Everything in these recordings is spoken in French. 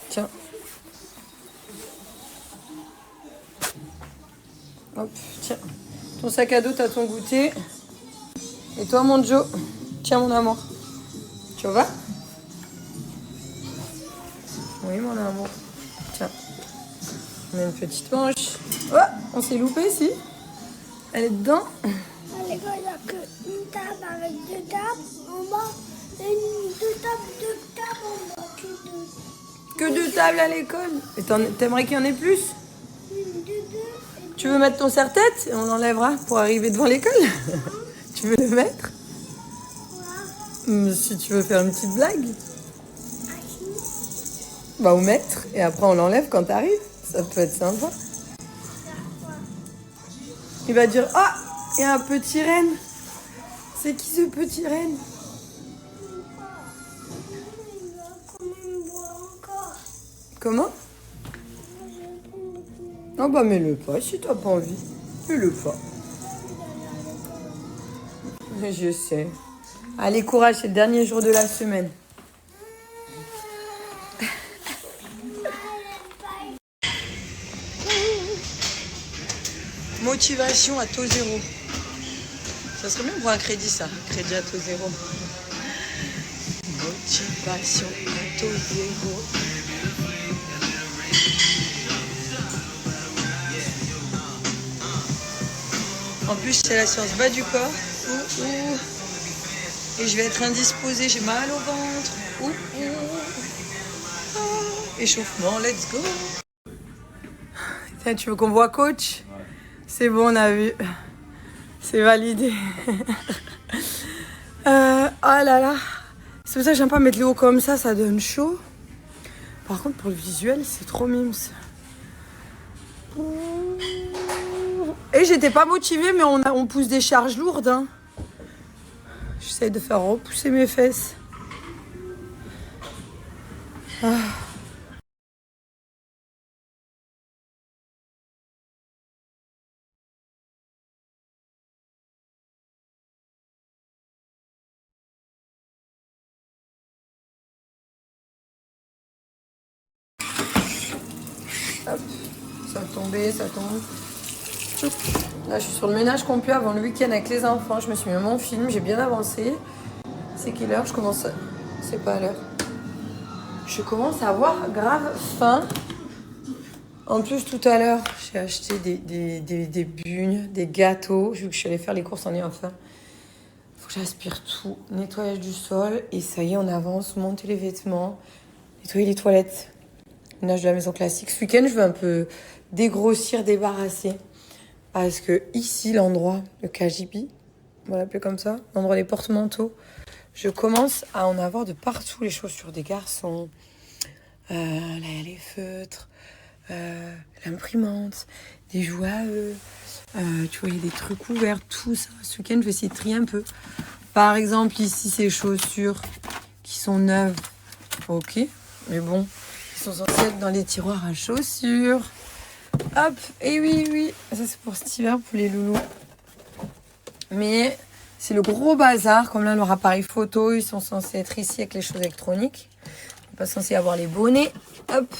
Tiens. Hop, tiens. Ton sac à dos, t'as ton goûter. Et toi, mon Joe, tiens, mon amour. Tu vas? Oui, mon amour. Tiens. On a une petite manche. Oh, on s'est loupé, si. Elle est dedans. À l'école, il n'y a qu'une table avec deux tables en bas. Et deux tables en bas. Que deux tables à l'école. Et t'aimerais qu'il y en ait plus? Deux. Tu veux mettre ton serre-tête et on l'enlèvera pour arriver devant l'école? Tu veux le mettre? Si tu veux faire une petite blague. Bah, au mettre. Et après, on l'enlève quand t'arrives. Ça peut être sympa. Il va dire, ah, il y a un petit renne. C'est qui ce petit renne? Comment? Oh bah mets-le pas si t'as pas envie. Mets-le pas. Je sais. Allez, courage, c'est le dernier jour de la semaine. Motivation à taux zéro. Ça serait bien pour un crédit, ça. Crédit à taux zéro. Motivation à taux zéro. En plus, c'est la séance bas du corps. Et je vais être indisposée, j'ai mal au ventre. Échauffement, let's go. Tiens, tu veux qu'on voit coach? C'est bon, on a vu. C'est validé. Oh là là. C'est pour ça que j'aime pas mettre les hauts comme ça donne chaud. Par contre, pour le visuel, c'est trop mimes. Et j'étais pas motivée, mais on pousse des charges lourdes. Hein. J'essaie de faire repousser mes fesses. Ah. Hop, ça tombait, ça tombe. Là, je suis sur le ménage complet avant le week-end avec les enfants. Je me suis mis à mon film, j'ai bien avancé. C'est quelle heure? Je commence à... C'est pas à l'heure. Je commence à avoir grave faim. En plus, tout à l'heure, j'ai acheté des bugnes, des gâteaux. Vu que je suis allée faire les courses en ayant faim. Faut que j'aspire tout. Nettoyage du sol. Et ça y est, on avance. Monter les vêtements. Nettoyer les toilettes. Ménage de la maison classique. Ce week-end, je veux un peu dégrossir, débarrasser. Parce que ici, l'endroit, le KGB, on va l'appeler comme ça, l'endroit des porte-manteaux, je commence à en avoir de partout, les chaussures des garçons, les feutres, l'imprimante, des jouets à eux, tu vois, il y a des trucs ouverts, tout ça. Ce week-end, je vais essayer de trier un peu. Par exemple, ici, ces chaussures qui sont neuves, ok, mais bon, ils sont censés être dans les tiroirs à chaussures. Hop, et oui, ça c'est pour cet hiver, pour les loulous. Mais c'est le gros bazar, comme là leur appareil photo, ils sont censés être ici avec les choses électroniques. Ils sont pas censés avoir les bonnets. Hop,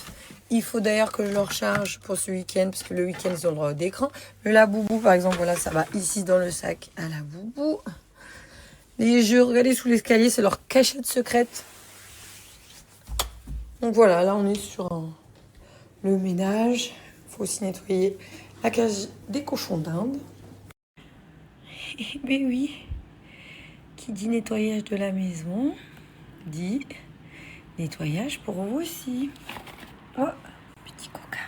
il faut d'ailleurs que je leur charge pour ce week-end, parce que le week-end ils ont le droit d'écran. Le laboubou par exemple, voilà, ça va ici dans le sac à la boubou. Les jeux, regardez sous l'escalier, c'est leur cachette secrète. Donc voilà, là on est sur le ménage. Faut aussi nettoyer la cage des cochons d'Inde. Mais oui, qui dit nettoyage de la maison, dit nettoyage pour vous aussi. Oh, petit coca.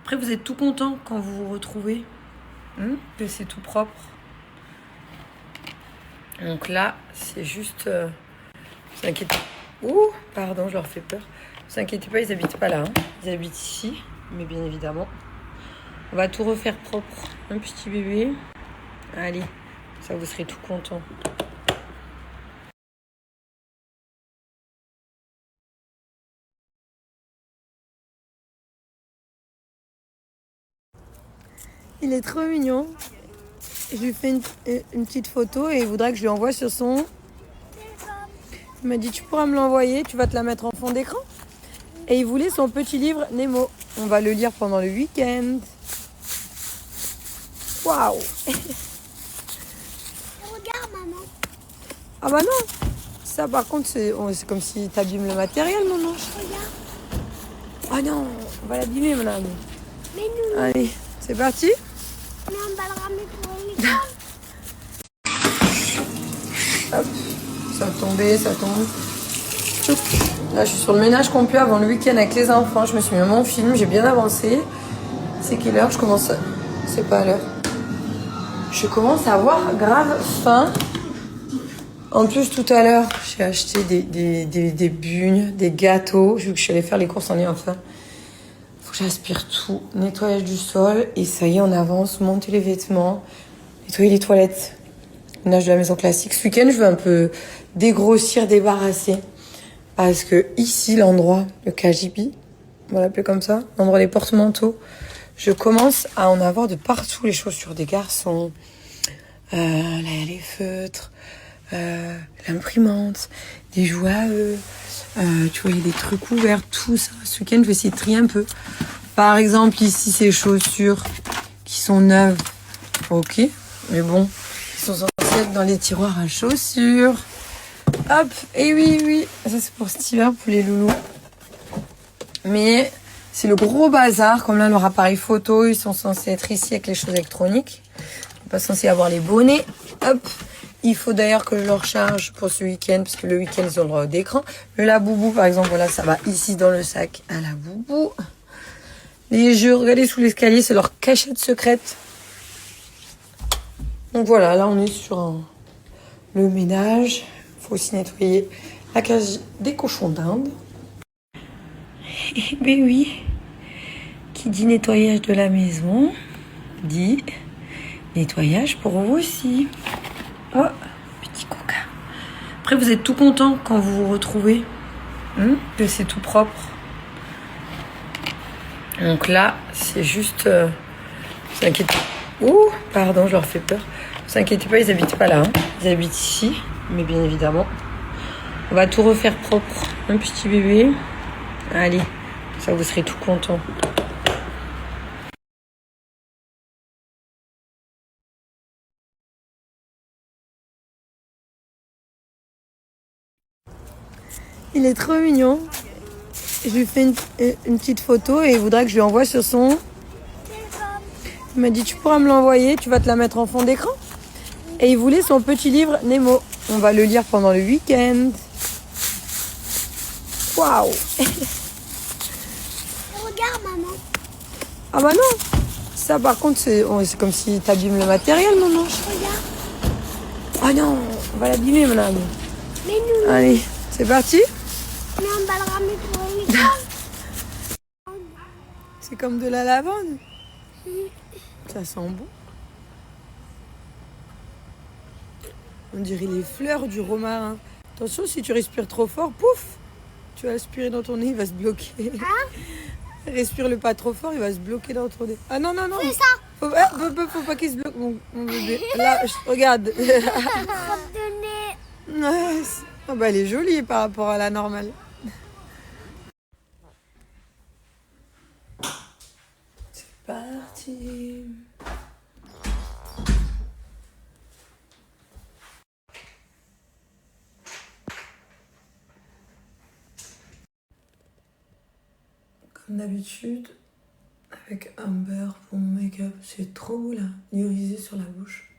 Après, vous êtes tout content quand vous vous retrouvez, que c'est tout propre. Donc là, c'est juste... vous inquiétez... Ouh, pardon, je leur fais peur. Vous inquiétez pas, ils habitent pas là. Hein. Ils habitent ici, mais bien évidemment. On va tout refaire propre. Un petit bébé. Allez, ça vous serez tout content. Il est trop mignon. Je lui fais une petite photo et il voudra que je lui envoie sur son... Il m'a dit, tu pourras me l'envoyer, tu vas te la mettre en fond d'écran? Et il voulait son petit livre Nemo. On va le lire pendant le week-end. Waouh! Regarde, maman. Ah bah non! Ça par contre, c'est comme si t'abîmes le matériel, mon ange. Regarde. Ah non! On va l'abîmer, mon ami. Mais nous, Allez, c'est parti? mais on va le ramener pour l'école. Hop, ça tombait, ça tombe. Tchoup. Là, je suis sur le ménage complet avant le week-end avec les enfants. Je me suis mis à mon film, j'ai bien avancé. C'est quelle heure? Je commence à... C'est pas l'heure. Je commence à avoir grave faim. En plus, tout à l'heure, j'ai acheté des bugnes, des gâteaux. Vu que je suis allée faire les courses en ayant faim. Faut que j'aspire tout. Nettoyage du sol. Et ça y est, on avance. Monter les vêtements. Nettoyer les toilettes. Ménage de la maison classique. Ce week-end, je veux un peu dégrossir, débarrasser. Parce que ici, l'endroit, le KGB, on va l'appeler comme ça, l'endroit des porte-manteaux, je commence à en avoir de partout. Les chaussures des garçons, là, les feutres, l'imprimante, des jouets à eux, tu vois, il y a des trucs ouverts, tout ça. Ce week-end, je vais essayer de trier un peu. Par exemple, ici, ces chaussures qui sont neuves, ok, mais bon, ils sont censés être dans les tiroirs à chaussures. Hop, et oui, ça c'est pour cet hiver, pour les loulous. Mais c'est le gros bazar, comme là leur appareil photo, ils sont censés être ici avec les choses électroniques. Ils sont pas censés avoir les bonnets. Hop, il faut d'ailleurs que je leur charge pour ce week-end, parce que le week-end ils ont le droit d'écran. Le Laboubou par exemple, voilà, ça va ici dans le sac à Laboubou. Les jeux, regardez sous l'escalier, c'est leur cachette secrète. Donc voilà, là on est sur le ménage. Faut aussi nettoyer la cage des cochons d'Inde. Eh ben oui, qui dit nettoyage de la maison, dit nettoyage pour vous aussi. Oh, petit coca. Après, vous êtes tout content quand vous vous retrouvez, que c'est tout propre. Donc là, c'est juste... vous inquiétez... Ouh, pardon, je leur fais peur. Vous inquiétez pas, ils habitent pas là. Ils habitent ici. Mais bien évidemment, on va tout refaire propre. Un petit bébé. Allez, ça vous serez tout content. Il est trop mignon. Je lui fais une petite photo et il voudra que je lui envoie sur son... Il m'a dit, tu pourras me l'envoyer, tu vas te la mettre en fond d'écran. Et il voulait son petit livre Nemo. On va le lire pendant le week-end. Waouh! Regarde, maman. Ah bah non! Ça par contre, c'est comme si t'abîmes le matériel, mon ange. Regarde. Ah non! On va l'abîmer, mon ami. Mais nous, Allez, c'est parti? mais on va le ramener pour l'école. C'est comme de la lavande. Ça sent bon. On dirait les fleurs du romarin. Attention, si tu respires trop fort, pouf! Tu vas aspirer dans ton nez, il va se bloquer. Respire-le pas trop fort, il va se bloquer dans ton nez. Ah non, non, non. C'est ça. Faut pas qu'il se bloque, mon bébé. Là, regarde. Ouais, ah bah, elle est jolie par rapport à la normale. C'est parti. Comme d'habitude, avec Amber pour mon make-up. C'est trop beau là, l'irisé sur la bouche.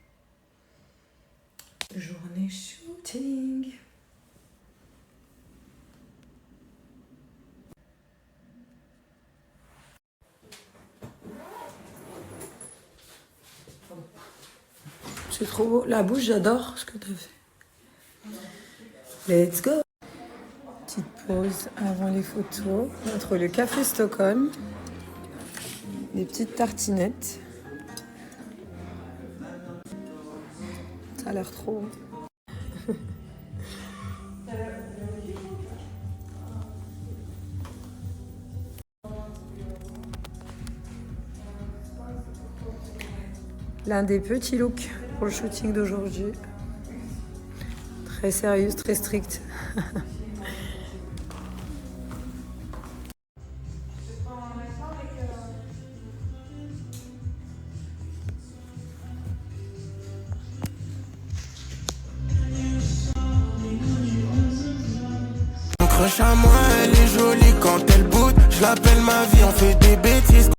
Journée shooting. C'est trop beau. La bouche, j'adore ce que tu as fait. Let's go. Petite pause avant les photos. Entre le café Stockholm, des petites tartinettes. Ça a l'air trop bon. L'un des petits looks pour le shooting d'aujourd'hui. Très sérieuse, très stricte. touche à moi, elle est jolie quand elle boude. Je l'appelle ma vie, on fait des bêtises.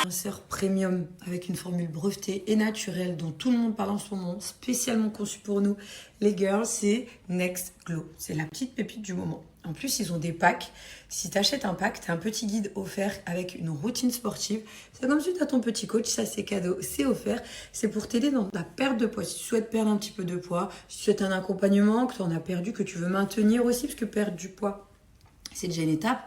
Minceur premium avec une formule brevetée et naturelle dont tout le monde parle en ce moment, spécialement conçu pour nous les girls, c'est Next Glow. C'est la petite pépite du moment. En plus, ils ont des packs. Si tu achètes un pack, tu as un petit guide offert avec une routine sportive. C'est comme si tu as ton petit coach, ça c'est cadeau, c'est offert. C'est pour t'aider dans ta perte de poids. Si tu souhaites perdre un petit peu de poids, si tu souhaites un accompagnement, que tu en as perdu, que tu veux maintenir aussi, parce que perdre du poids, c'est déjà une étape.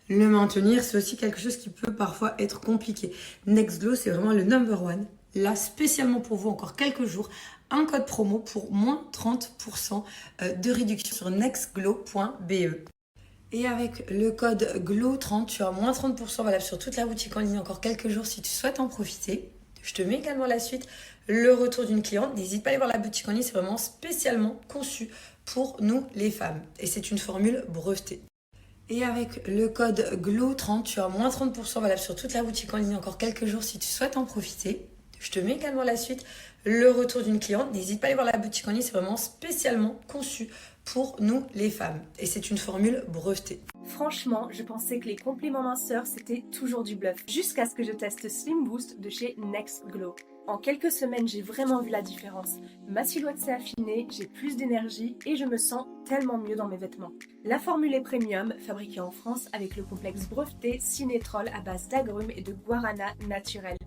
Le maintenir, c'est aussi quelque chose qui peut parfois être compliqué. Nextglow, c'est vraiment le number one. Là, spécialement pour vous, encore quelques jours, un code promo pour moins 30% de réduction sur nextglow.be. Et avec le code GLOW30, tu as moins 30% valable sur toute la boutique en ligne, encore quelques jours si tu souhaites en profiter. Je te mets également la suite, le retour d'une cliente. N'hésite pas à aller voir la boutique en ligne, c'est vraiment spécialement conçu pour nous les femmes. Et c'est une formule brevetée. Et avec le code GLOW30, tu as moins 30% valable sur toute la boutique en ligne, encore quelques jours si tu souhaites en profiter. Je te mets également la suite, le retour d'une cliente. N'hésite pas à aller voir la boutique en ligne, c'est vraiment spécialement conçu pour nous les femmes. Et c'est une formule brevetée. Franchement, je pensais que les compléments minceurs c'était toujours du bluff, jusqu'à ce que je teste Slim Boost de chez Next Glow. En quelques semaines, j'ai vraiment vu la différence. Ma silhouette s'est affinée, j'ai plus d'énergie et je me sens tellement mieux dans mes vêtements. La formule est premium, fabriquée en France avec le complexe breveté Cinétrol à base d'agrumes et de guarana naturel.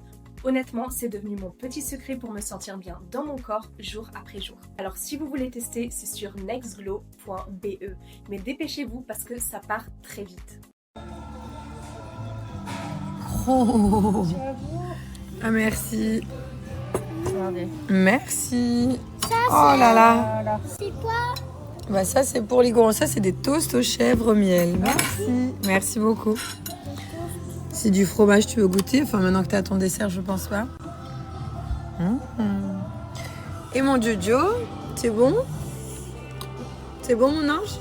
Honnêtement, c'est devenu mon petit secret pour me sentir bien dans mon corps jour après jour. Alors si vous voulez tester, c'est sur nextglow.be. Mais dépêchez-vous parce que ça part très vite. Oh. Ah merci. Merci. Oh là là. C'est quoi? Bah ça c'est pour les gourmands. Ça c'est des toasts aux chèvres miel. Merci. Merci beaucoup. C'est du fromage, tu veux goûter? Enfin maintenant que tu as ton dessert, je pense pas. Et mon Jojo, c'est bon? C'est bon mon ange?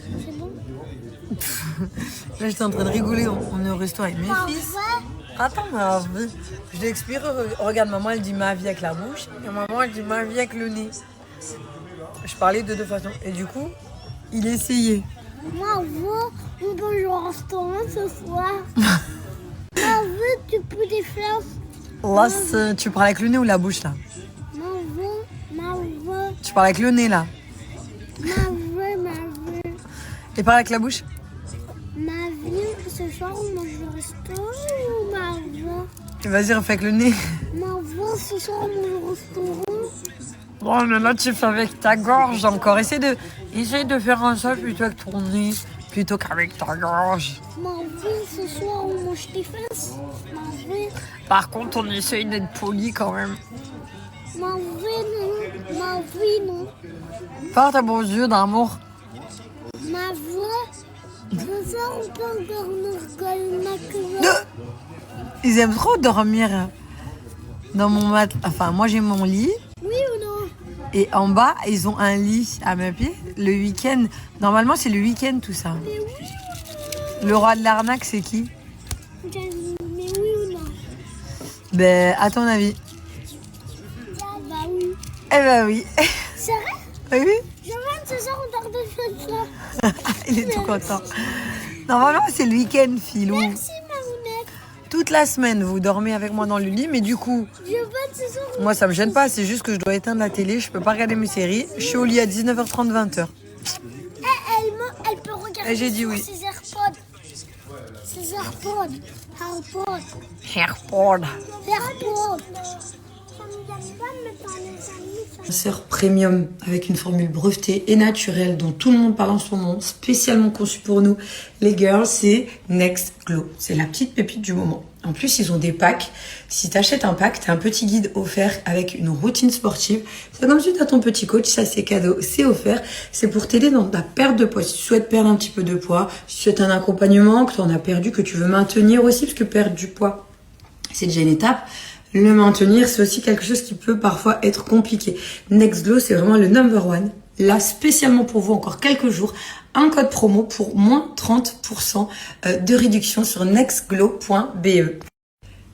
C'est bon? Là j'étais en train de rigoler, on est au restaurant avec mes fils. Attends, ma vie. Je l'explique, regarde, maman elle dit ma vie avec la bouche et maman elle dit ma vie avec le nez. Je parlais de deux façons. Et du coup, il essayait. Moi, on peut jouer au restaurant ce soir. Moi, tu peux des fleurs. Là, tu parles avec le nez ou la bouche là? Tu parles avec le nez là? Et parle avec la bouche? Ma vie, ce soir, on mange au restaurant ou ma vie? Vas-y, refais avec le nez. Ma vie, ce soir, on mange au restaurant. Bon, mais là, tu fais avec ta gorge encore. Essaye de faire un seul plutôt avec ton nez, plutôt qu'avec ta gorge. Ma vie, ce soir, on mange tes fesses. Ma vie. Par contre, on essaye d'être poli quand même. Ma vie, non. Ma vie, non. Par tes beaux yeux d'amour. Ma vie. Ce soir, on peut encore nous rigoler. Ils aiment trop dormir dans mon mat. Enfin, moi, j'ai mon lit. Oui ou non? Et en bas, ils ont un lit à mes pieds. Le week-end, normalement, c'est le week-end tout ça. Mais oui. Le roi de l'arnaque, c'est qui? Mais oui ou non? Ben, à ton avis? Bah oui. Eh ben oui. C'est vrai? Oui. Je viens ce soir, on dort de ça. Il est tout content. Normalement, c'est le week-end, Philou. Merci, Marounette. Toute la semaine, vous dormez avec moi dans le lit, mais du coup, Je viens ce soir. moi, ça me gêne pas. C'est juste que je dois éteindre la télé. Je peux pas regarder mes séries. Je suis au lit à 19h30, 20h. Elle peut regarder J'ai dit sur oui. ses AirPods. Ses AirPods. AirPods. Airport. AirPods. Ça me donne pas de me parler d'amis. Minceur premium avec une formule brevetée et naturelle dont tout le monde parle en ce moment, spécialement conçu pour nous les girls, c'est Next Glow. C'est la petite pépite du moment. En plus, ils ont des packs. Si tu achètes un pack, tu as un petit guide offert avec une routine sportive. C'est comme si tu as ton petit coach, ça c'est cadeau, c'est offert. C'est pour t'aider dans ta perte de poids. Si tu souhaites perdre un petit peu de poids, si tu souhaites un accompagnement, que tu en as perdu, que tu veux maintenir aussi, parce que perdre du poids, c'est déjà une étape. Le maintenir, c'est aussi quelque chose qui peut parfois être compliqué. Nextglow, c'est vraiment le number one. Là, spécialement pour vous, encore quelques jours, un code promo pour moins 30% de réduction sur nextglow.be.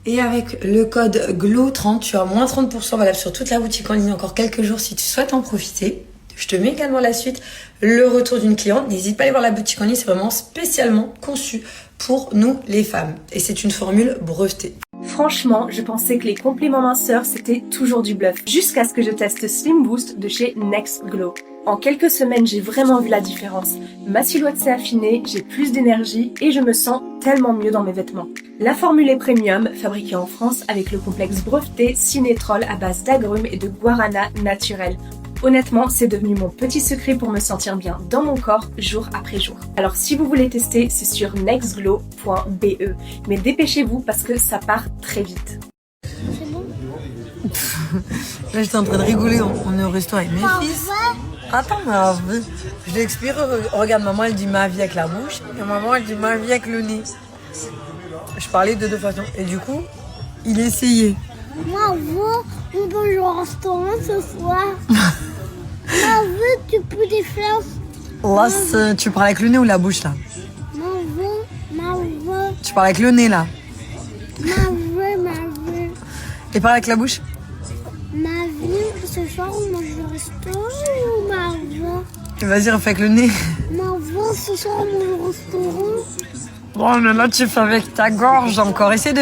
Et avec le code GLOW30, tu as moins 30% valable sur toute la boutique en ligne, encore quelques jours si tu souhaites en profiter. Je te mets également la suite, le retour d'une cliente. N'hésite pas à aller voir la boutique en ligne, c'est vraiment spécialement conçu pour nous les femmes. Et c'est une formule brevetée. Franchement, je pensais que les compléments minceurs c'était toujours du bluff, jusqu'à ce que je teste Slim Boost de chez Next Glow. En quelques semaines, j'ai vraiment vu la différence. Ma silhouette s'est affinée, j'ai plus d'énergie et je me sens tellement mieux dans mes vêtements. La formule est premium, fabriquée en France avec le complexe breveté Cinétrol à base d'agrumes et de guarana naturel. Honnêtement, c'est devenu mon petit secret pour me sentir bien dans mon corps jour après jour. Alors si vous voulez tester, c'est sur nextglow.be. Mais dépêchez-vous parce que ça part très vite. C'est bon? Là, j'étais en train de rigoler, on est au resto avec mes fils. Attends, mais alors, je l'explique. Regarde, maman, elle dit ma vie avec la bouche. Et maman, elle dit ma vie avec le nez. Je parlais de deux façons. Et du coup, il essayait. Moi, on peut jouer au restaurant ce soir. Moi, tu peux des fleurs. Là, tu parles avec le nez ou la bouche, là? Ma Tu parles avec le nez, là. vie. Et parle avec la bouche? Ma vie, ce soir, on mange au restaurant ou ma vie? Vas-y, refais avec le nez. Ma vie, ce soir, on mange au restaurant. Bon, mais là, tu fais avec ta gorge encore. Essaye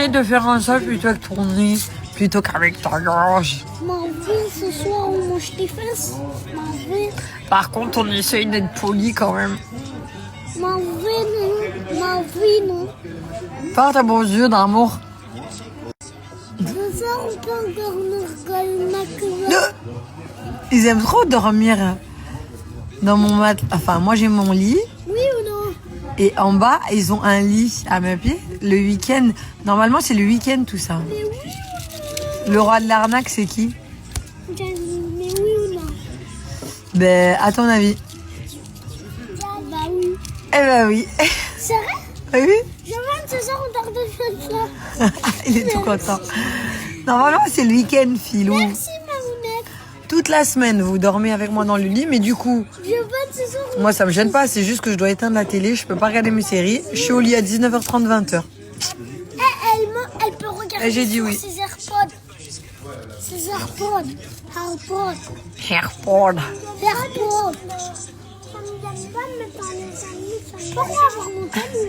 de faire un seul plutôt avec ton nez, plutôt qu'avec ta gorge. Ma vie, ce soir, on mange tes fesses. Ma vie. Par contre, on essaye d'être poli quand même. Ma vie, non. Ma vie, non. Par tes beaux yeux d'amour. Ce soir, on peut encore nous regarder. Ils aiment trop dormir dans mon mat. Enfin, moi, j'ai mon lit. Oui ou non? Et en bas, ils ont un lit à mes pieds. Le week-end, normalement, c'est le week-end tout ça. Mais oui. Le roi de l'arnaque, c'est qui? Mais oui ou non? Ben, à ton avis? Bah oui. Eh ben oui. C'est vrai? Oui. Je vois ce soir, on dort de ça. Il est tout content. Normalement, c'est le week-end, filou. Merci, Mamounette. Toute la semaine, vous dormez avec moi dans le lit, mais du coup, Je vois ce soir. moi, ça me gêne pas. C'est juste que je dois éteindre la télé. Je peux pas regarder mes séries. Je suis au lit à 19h30, 20h. Elle peut regarder J'ai dit sur oui. ses AirPods. Ses AirPods. Airport. AirPods. Pourquoi avoir mon téléphone?